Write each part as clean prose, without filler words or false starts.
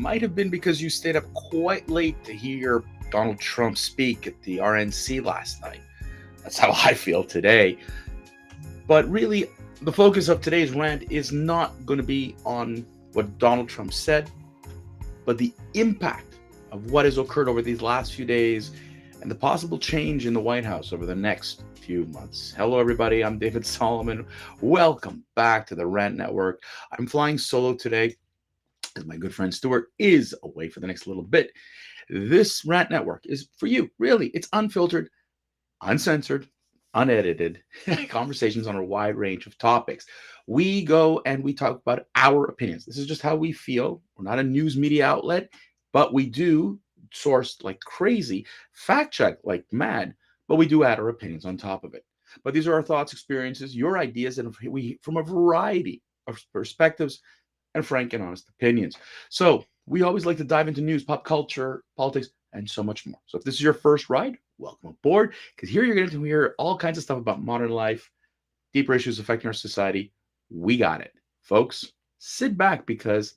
might have been because you stayed up quite late to hear Donald Trump speak at the RNC last night. That's how I feel today. But really, the focus of today's rant is not going to be on what Donald Trump said, but the impact of what has occurred over these last few days and the possible change in the White House over the next few months. Hello, everybody. I'm David Solomon. Welcome back to the Rant Network. I'm flying solo today because my good friend Stuart is away for the next little bit. This Rant Network is for you. Really, it's unfiltered, uncensored, unedited conversations on a wide range of topics. We go and we talk about our opinions. This is just how we feel. We're not a news media outlet, but we do source like crazy, fact check like mad, but we do add our opinions on top of it. But these are our thoughts, experiences, your ideas, and we from a variety of perspectives and frank and honest opinions. So we always like to dive into news, pop culture, politics, and so much more. So if this is your first ride, welcome aboard, because here you're going to hear all kinds of stuff about modern life, deeper issues affecting our society. We got it. Folks, sit back because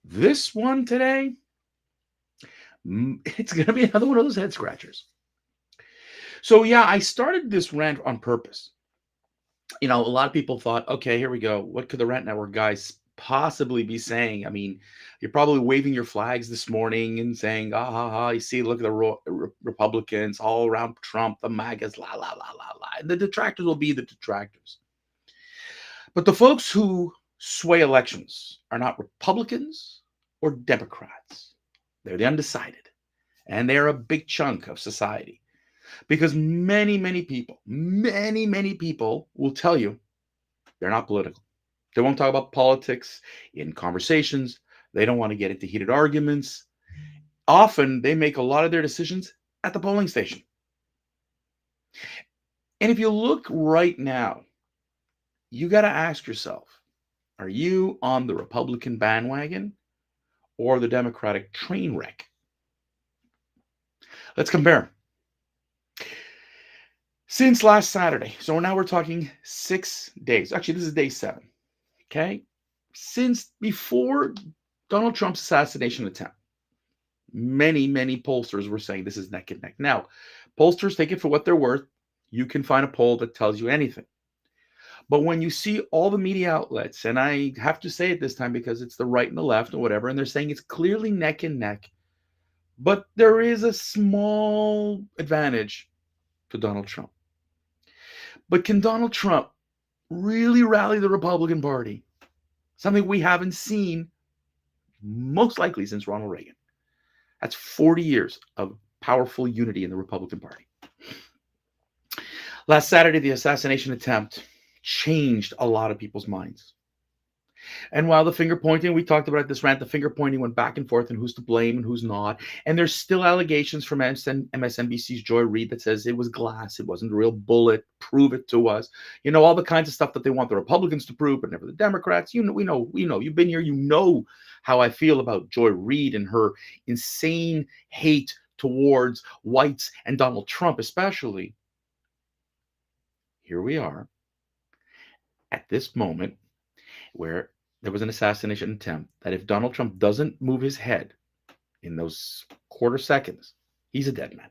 this one today, it's going to be another one of those head scratchers. So yeah, I started this rant on purpose. You know, a lot of people thought, okay, here we go. What could the Rant Network guys possibly be saying? I mean, you're probably waving your flags this morning and saying, ah, ha, ha, you see, look at the Republicans all around Trump, the MAGAs, la, la, la, la, la. And the detractors will be the detractors. But the folks who sway elections are not Republicans or Democrats. They're the undecided. And they're a big chunk of society. Because many people will tell you they're not political. They won't talk about politics in conversations. They don't want to get into heated arguments. Often they make a lot of their decisions at the polling station. And if you look right now, you got to ask yourself, are you on the Republican bandwagon or the Democratic train wreck? Let's compare. Since last Saturday, so now we're talking 6 days. Actually, this is day 7. Okay? Since before Donald Trump's assassination attempt, many pollsters were saying this is neck and neck. Now, pollsters take it for what they're worth. You can find a poll that tells you anything. But when you see all the media outlets, and I have to say it this time because it's the right and the left or whatever, and they're saying it's clearly neck and neck, but there is a small advantage to Donald Trump. But can Donald Trump really rally the Republican Party? Something we haven't seen most likely since Ronald Reagan. That's 40 years of powerful unity in the Republican Party. Last Saturday, the assassination attempt changed a lot of people's minds. And while the finger pointing, we talked about this rant, the finger pointing went back and forth and who's to blame and who's not. And there's still allegations from MSNBC's Joy Reid that says it was glass, it wasn't a real bullet, prove it to us. You know, all the kinds of stuff that they want the Republicans to prove, but never the Democrats. You know, we know, you've been here, you know how I feel about Joy Reid and her insane hate towards whites and Donald Trump especially. Here we are at this moment where there was an assassination attempt that if Donald Trump doesn't move his head in those quarter seconds, he's a dead man.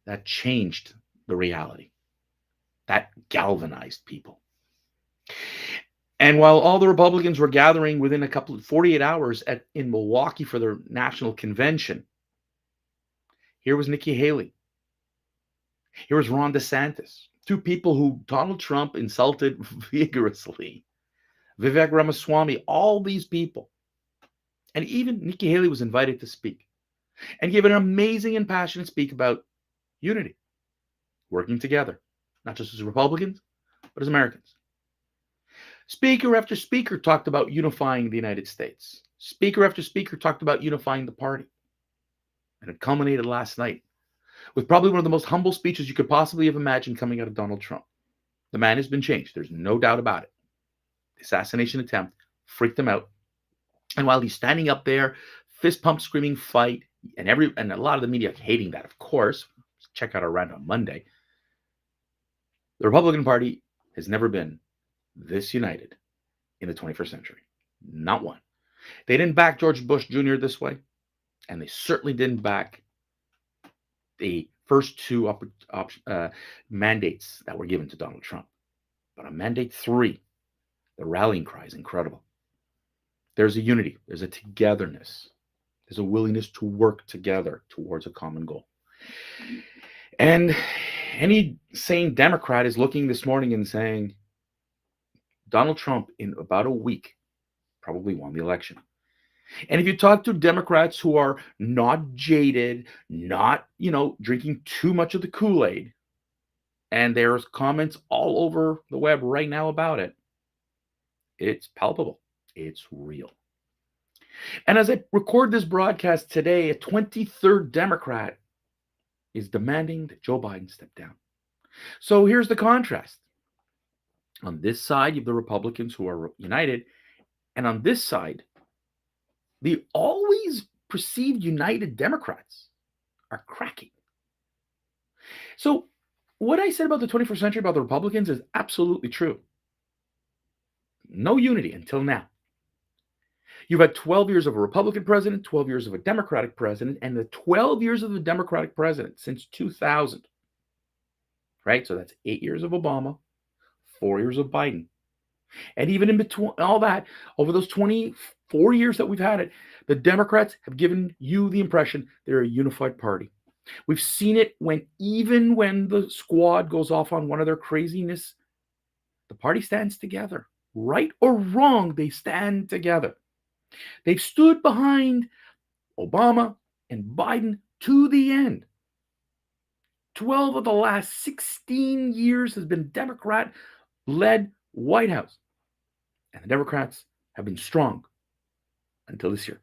That changed the reality. That galvanized people. And while all the Republicans were gathering within 48 hours in Milwaukee for their national convention, here was Nikki Haley. Here was Ron DeSantis. 2 people who Donald Trump insulted vigorously. Vivek Ramaswamy, all these people. And even Nikki Haley was invited to speak and gave an amazing and passionate speak about unity, working together, not just as Republicans, but as Americans. Speaker after speaker talked about unifying the United States. Speaker after speaker talked about unifying the party. And it culminated last night with probably one of the most humble speeches you could possibly have imagined coming out of Donald Trump. The man has been changed. There's no doubt about it. The assassination attempt freaked him out. And while he's standing up there, fist pump, screaming fight, and a lot of the media hating that, of course. Check out our rant on Monday. The Republican Party has never been this united in the 21st century. Not one. They didn't back George Bush Jr. this way, and they certainly didn't back the first two mandates that were given to Donald Trump. But on mandate 3, the rallying cry is incredible. There's a unity, there's a togetherness, there's a willingness to work together towards a common goal. And any sane Democrat is looking this morning and saying, Donald Trump, in about a week, probably won the election. And if you talk to Democrats who are not jaded, not, drinking too much of the Kool-Aid, and there's comments all over the web right now about it, it's palpable. It's real. And as I record this broadcast today, a 23rd Democrat is demanding that Joe Biden step down. So here's the contrast. On this side, you have the Republicans who are united, and on this side, the always perceived united Democrats are cracking. So what I said about the 21st century about the Republicans is absolutely true. No unity until now. You've had 12 years of a Republican president, 12 years of a Democratic president, and the 12 years of the Democratic president since 2000. Right? So that's 8 years of Obama, 4 years of Biden. And even in between all that, over those 24 years that we've had it, the Democrats have given you the impression they're a unified party. We've seen it even when the squad goes off on one of their craziness, the party stands together. Right or wrong, they stand together. They've stood behind Obama and Biden to the end. 12 of the last 16 years has been Democrat-led White House. And the Democrats have been strong until this year.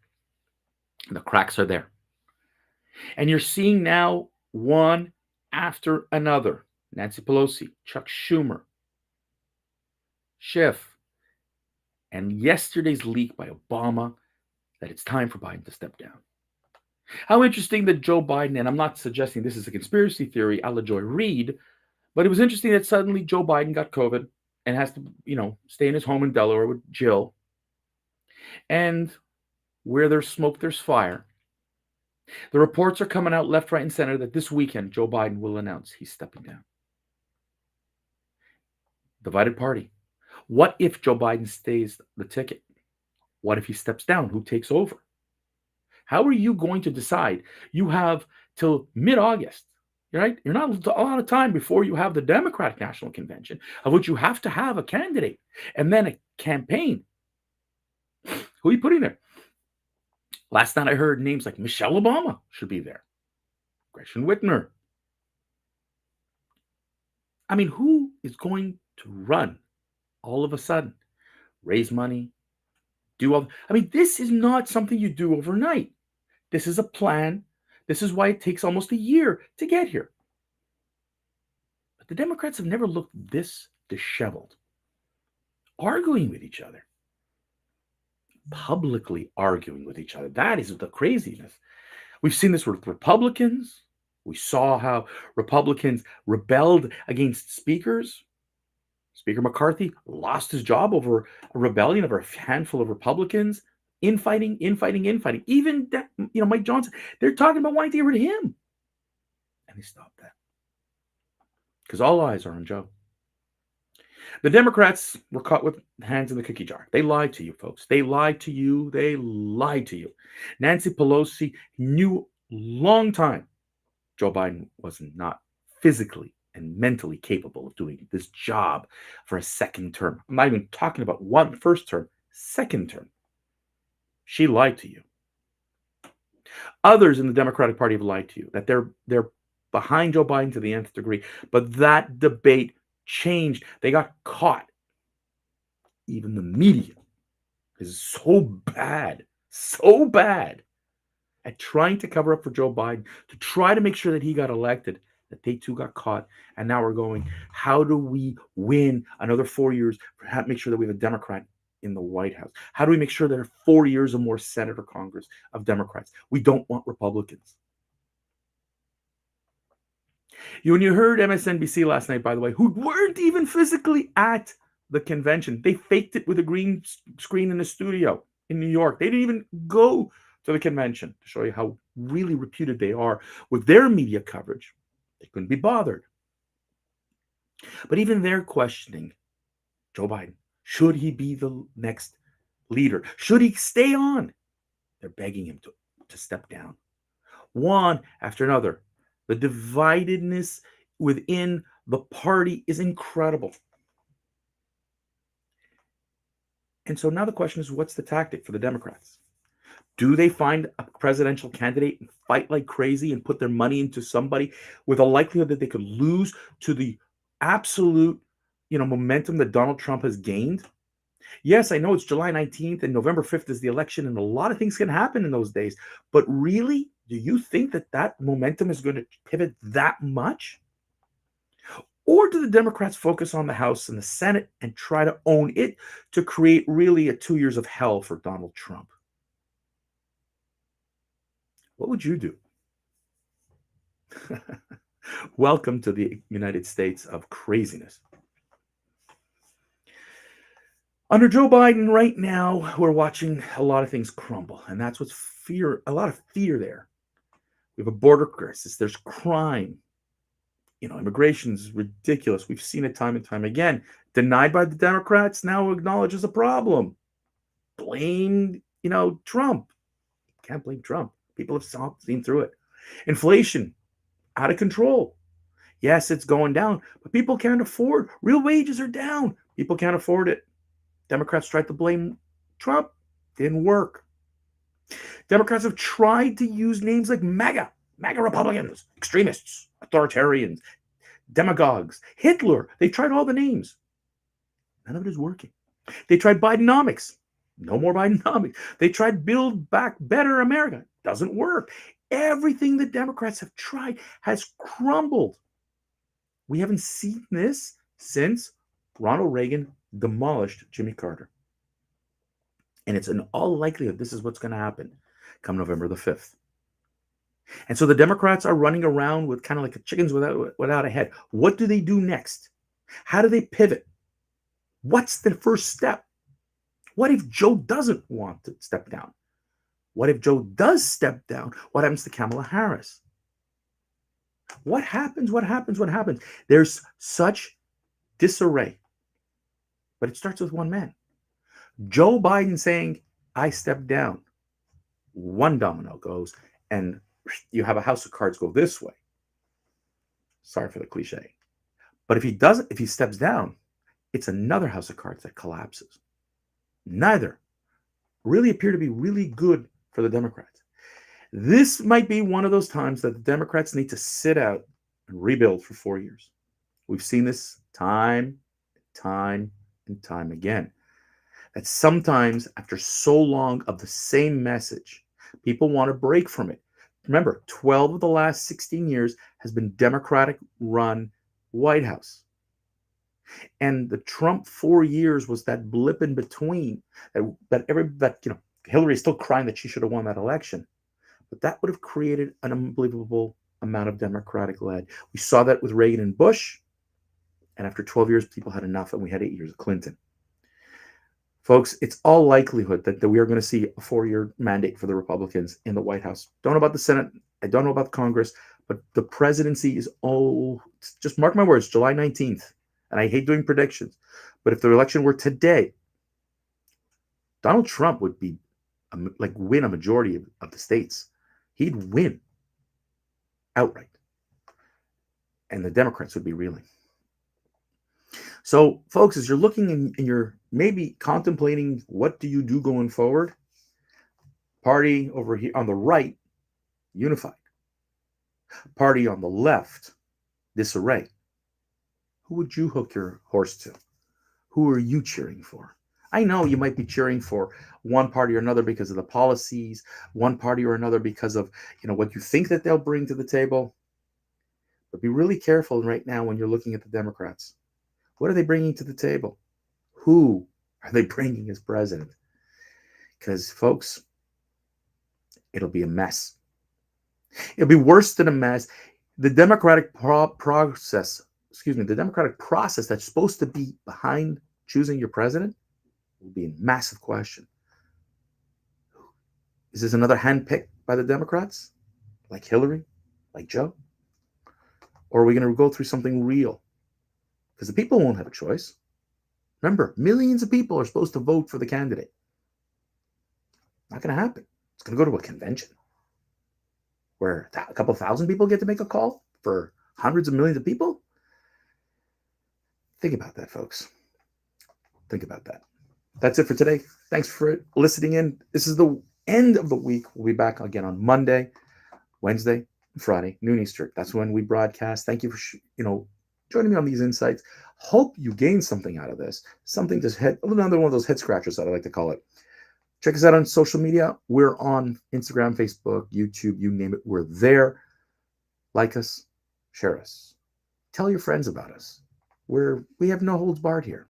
And the cracks are there. And you're seeing now one after another. Nancy Pelosi, Chuck Schumer, Schiff, and yesterday's leak by Obama that it's time for Biden to step down. How interesting that Joe Biden, and I'm not suggesting this is a conspiracy theory a la Joy Reid, but it was interesting that suddenly Joe Biden got COVID and has to, stay in his home in Delaware with Jill. And where there's smoke, there's fire. The reports are coming out left, right, and center that this weekend Joe Biden will announce he's stepping down. Divided party. What if Joe Biden stays the ticket? What if he steps down? Who takes over? How are you going to decide? You have till mid-August, right? You're not a lot of time before you have the Democratic National Convention, of which you have to have a candidate and then a campaign. Who are you putting there? Last night I heard names like Michelle Obama should be there. Gretchen Whitmer. I mean, who is going to run all of a sudden? Raise money, this is not something you do overnight. This is a plan. This is why it takes almost a year to get here. But the Democrats have never looked this disheveled, arguing with each other, publicly arguing with each other. That is the craziness. We've seen this with Republicans. We saw how Republicans rebelled against speakers. Speaker McCarthy lost his job over a rebellion of a handful of Republicans. Infighting. Even Mike Johnson, they're talking about wanting to get rid of him. And they stopped that. Because all eyes are on Joe. The Democrats were caught with hands in the cookie jar. They lied to you, folks. They lied to you. Nancy Pelosi knew long time Joe Biden was not physically and mentally capable of doing this job for a second term. I'm not even talking about first term, second term. She lied to you. Others in the Democratic Party have lied to you, that they're behind Joe Biden to the nth degree. But that debate changed. They got caught. Even the media is so bad at trying to cover up for Joe Biden, to try to make sure that he got elected, that they too got caught. And now we're going, how do we win another 4 years? Make sure that we have a Democrat in the White House. How do we make sure there are 4 years or more Senate or Congress of Democrats? We don't want Republicans. When you heard MSNBC last night, by the way, who weren't even physically at the convention, they faked it with a green screen in the studio in New York. They didn't even go to the convention to show you how really reputed they are with their media coverage. They couldn't be bothered. But even they're questioning Joe Biden. Should he be the next leader? Should he stay on? They're begging him to step down. One after another. The dividedness within the party is incredible. And so now the question is, what's the tactic for the Democrats? Do they find a presidential candidate and fight like crazy and put their money into somebody with a likelihood that they could lose to the absolute, momentum that Donald Trump has gained? Yes, I know it's July 19th and November 5th is the election, and a lot of things can happen in those days. But really, do you think that momentum is going to pivot that much? Or do the Democrats focus on the House and the Senate and try to own it to create really a 2 years of hell for Donald Trump? What would you do? Welcome to the United States of craziness. Under Joe Biden right now, we're watching a lot of things crumble, and that's what's a lot of fear there. We have a border crisis. There's crime. Immigration is ridiculous. We've seen it time and time again. Denied by the Democrats, now acknowledges a problem. Blamed, Trump. Can't blame Trump. People have seen through it. Inflation, out of control. Yes, it's going down, but people can't afford. Real wages are down. People can't afford it. Democrats tried to blame Trump. Didn't work. Democrats have tried to use names like MAGA Republicans, extremists, authoritarians, demagogues, Hitler. They tried all the names. None of it is working. They tried Bidenomics. No more Bidenomics. They tried Build Back Better America. Doesn't work. Everything the Democrats have tried has crumbled. We haven't seen this since Ronald Reagan demolished Jimmy Carter. And it's in all likelihood this is what's going to happen come November the 5th. And so the Democrats are running around with kind of like chickens without a head. What do they do next? How do they pivot? What's the first step? What if Joe doesn't want to step down? What if Joe does step down? What happens to Kamala Harris? What happens? There's such disarray. But it starts with one man. Joe Biden saying, I step down. One domino goes, and you have a house of cards go this way. Sorry for the cliche. But if he steps down, it's another house of cards that collapses. Neither really appear to be really good for the Democrats. This might be one of those times that the Democrats need to sit out and rebuild for 4 years. We've seen this time and time again. That sometimes after so long of the same message, people want to break from it. Remember, 12 of the last 16 years has been Democratic-run White House. And the Trump 4 years was that blip in between that Hillary is still crying that she should have won that election. But that would have created an unbelievable amount of Democratic lead. We saw that with Reagan and Bush. And after 12 years, people had enough, and we had 8 years of Clinton. Folks, it's all likelihood that we are going to see a 4-year mandate for the Republicans in the White House. Don't know about the Senate. I don't know about the Congress. But the presidency is, just mark my words, July 19th. And I hate doing predictions. But if the election were today, Donald Trump would be win a majority of the states. He'd win outright. And the Democrats would be reeling. So, folks, as you're looking and you're maybe contemplating what do you do going forward, party over here on the right, unified. Party on the left, disarray. Who would you hook your horse to? Who are you cheering for? I know you might be cheering for one party or another because of the policies, one party or another because of what you think that they'll bring to the table. But be really careful right now when you're looking at the Democrats. What are they bringing to the table? Who are they bringing as president? Because, folks, it'll be a mess. It'll be worse than a mess. The democratic process that's supposed to be behind choosing your president will be in massive question. Is this another hand picked by the Democrats, like Hillary, like Joe? Or are we going to go through something real? Because the people won't have a choice. Remember, millions of people are supposed to vote for the candidate. Not going to happen. It's going to go to a convention where a couple thousand people get to make a call for hundreds of millions of people. Think about that, folks. Think about that. That's it for today. Thanks for listening in. This is the end of the week. We'll be back again on Monday, Wednesday, Friday, noon Eastern. That's when we broadcast. Thank you for joining me on these insights. Hope you gained something out of this. Something to another one of those head scratchers that I like to call it. Check us out on social media. We're on Instagram, Facebook, YouTube, you name it. We're there. Like us, share us. Tell your friends about us. We have no holds barred here.